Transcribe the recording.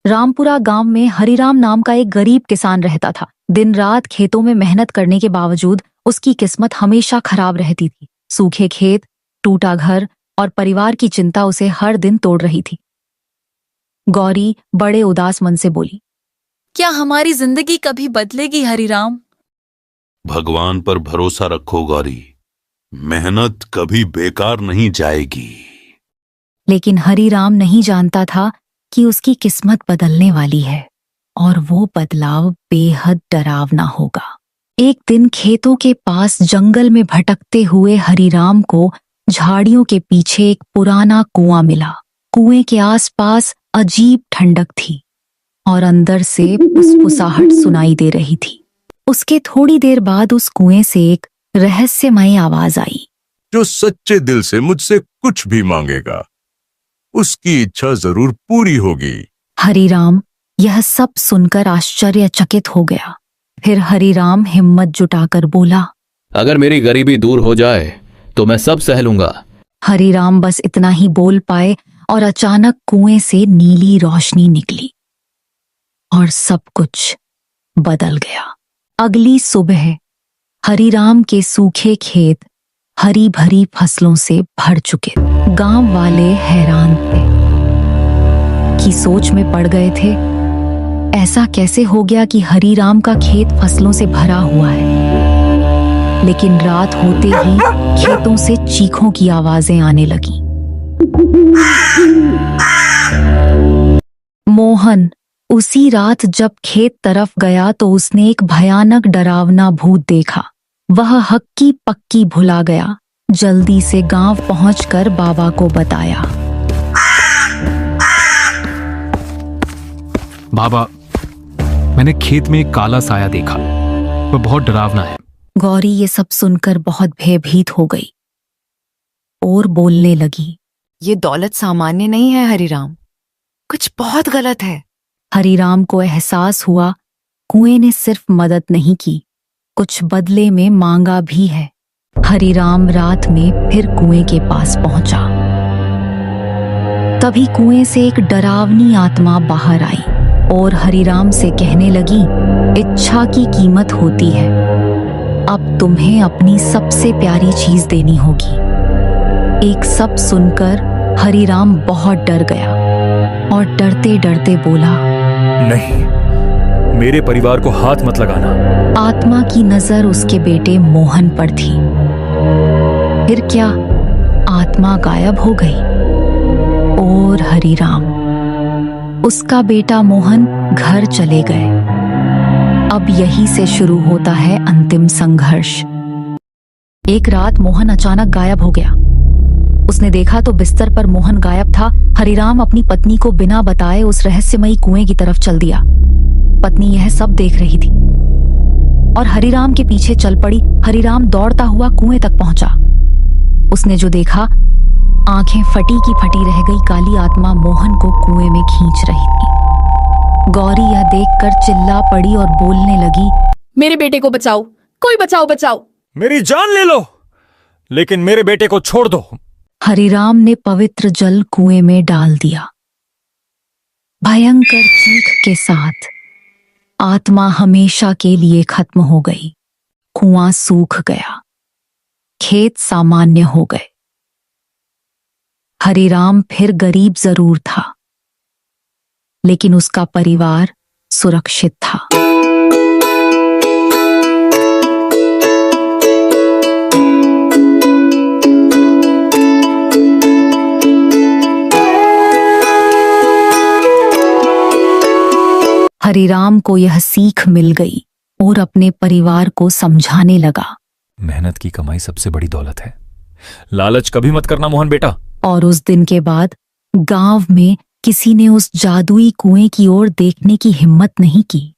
रामपुरा गांव में हरिराम नाम का एक गरीब किसान रहता था। दिन रात खेतों में मेहनत करने के बावजूद उसकी किस्मत हमेशा खराब रहती थी। सूखे खेत, टूटा घर और परिवार की चिंता उसे हर दिन तोड़ रही थी। गौरी बड़े उदास मन से बोली, क्या हमारी जिंदगी कभी बदलेगी हरिराम? भगवान पर भरोसा रखो गौरी, मेहनत कभी बेकार नहीं जाएगी। लेकिन हरिराम नहीं जानता था कि उसकी किस्मत बदलने वाली है और वो बदलाव बेहद डरावना होगा। एक दिन खेतों के पास जंगल में भटकते हुए हरिराम को झाड़ियों के पीछे एक पुराना कुआं मिला। कुएं के आसपास अजीब ठंडक थी और अंदर से फुसफुसाहट सुनाई दे रही थी। उसके थोड़ी देर बाद उस कुएं से एक रहस्यमयी आवाज आई, जो सच्चे दिल से मुझसे कुछ भी मांगेगा उसकी इच्छा जरूर पूरी होगी। हरिराम यह सब सुनकर आश्चर्यचकित हो गया। फिर हरिराम हिम्मत जुटाकर बोला, अगर मेरी गरीबी दूर हो जाए तो मैं सब सह लूंगा। हरिराम बस इतना ही बोल पाए और अचानक कुएं से नीली रोशनी निकली और सब कुछ बदल गया। अगली सुबह हरिराम के सूखे खेत हरी भरी फसलों से भर चुके। गांव वाले हैरान थे कि सोच में पड़ गए थे, ऐसा कैसे हो गया कि हरिराम का खेत फसलों से भरा हुआ है। लेकिन रात होते ही खेतों से चीखों की आवाजें आने लगी। मोहन उसी रात जब खेत तरफ गया तो उसने एक भयानक डरावना भूत देखा। वह हक्की पक्की भुला गया। जल्दी से गांव पहुंचकर बाबा को बताया। बाबा, मैंने खेत में एक काला साया देखा, वह बहुत डरावना है। गौरी ये सब सुनकर बहुत भयभीत हो गई और बोलने लगी, ये दौलत सामान्य नहीं है हरिराम, कुछ बहुत गलत है। हरिराम को एहसास हुआ कुएं ने सिर्फ मदद नहीं की, कुछ बदले में मांगा भी है। हरिराम रात में फिर कुएं के पास पहुंचा। तभी कुएं से एक डरावनी आत्मा बाहर आई और हरिराम से कहने लगी, इच्छा की कीमत होती है, अब तुम्हें अपनी सबसे प्यारी चीज देनी होगी। एक सब सुनकर हरिराम बहुत डर गया और डरते डरते बोला, नहीं, मेरे परिवार को हाथ मत लगाना। आत्मा की नजर उसके बेटे मोहन पर थी। फिर क्या, आत्मा गायब हो गई और हरिराम, उसका बेटा मोहन घर चले गए। अब यही से शुरू होता है अंतिम संघर्ष। एक रात मोहन अचानक गायब हो गया। उसने देखा तो बिस्तर पर मोहन गायब था। हरिराम अपनी पत्नी को बिना बताए उस रहस्यमयी कुएं की तरफ चल दिया। पत्नी यह सब देख रही थी और हरिराम के पीछे चल पड़ी। हरिराम दौड़ता हुआ कुएं तक पहुंचा। उसने जो देखा, आंखें फटी की फटी रह गई। काली आत्मा मोहन को कुएं में खींच रही थी। गौरी यह देखकर चिल्ला पड़ी और बोलने लगी, मेरे बेटे को बचाओ, कोई बचाओ बचाओ। मेरी जान ले लो, लेकिन मेरे बेटे को छोड़ दो। हरिराम ने पवित्र जल कुएं में डाल दिया। भयंकर चीख के साथ आत्मा हमेशा के लिए खत्म हो गई। कुआं सूख गया, खेत सामान्य हो गए। हरिराम फिर गरीब जरूर था, लेकिन उसका परिवार सुरक्षित था। हरिराम को यह सीख मिल गई और अपने परिवार को समझाने लगा, मेहनत की कमाई सबसे बड़ी दौलत है, लालच कभी मत करना मोहन बेटा। और उस दिन के बाद गांव में किसी ने उस जादुई कुएं की ओर देखने की हिम्मत नहीं की।